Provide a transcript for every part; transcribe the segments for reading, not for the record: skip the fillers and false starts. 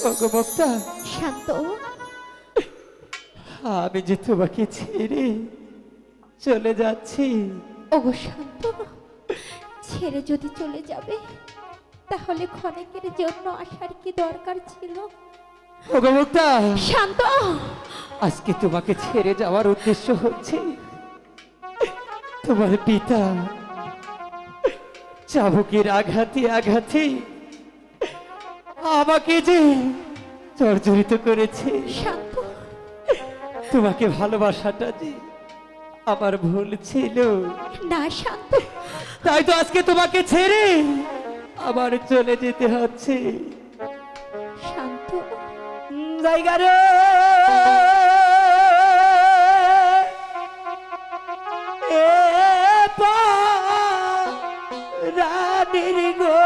ওগো মুক্তা, শান্ত, আমি যে তোমাকে ছেড়ে চলে যাচ্ছি। ওগো শান্ত, ছেড়ে যদি চলে যাবে তাহলে ক্ষণিকের জন্য আসার কি দরকার ছিল? ওগো মুক্তা, শান্ত, আজকে তোমাকে ছেড়ে যাওয়ার উদ্দেশ্য হচ্ছে তোমার পিতা চাবুকের আঘাতে আঘাতে আমাকে যে জর্জরিত করেছে। শান্ত, তোমাকে ভালোবাসাটা যে আমার ভুল ছিল, না শান্ত, তাই তো আজকে তোমাকে ছেড়ে আবার চলে যেতে হচ্ছে। শান্ত, জায়গা রে এ রানীর গো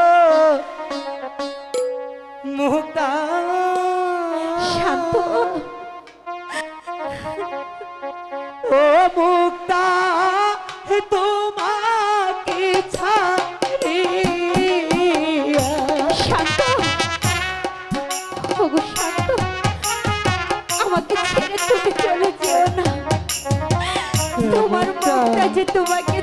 মুক্তা, শান্ত, ও মুক্তা, তোমাকে ছাড়িয়া। শান্ত, ওগো শান্ত, আমাকে ছেড়ে তুমি চলে যেও না। তোমার মুখটা যে তোমাকে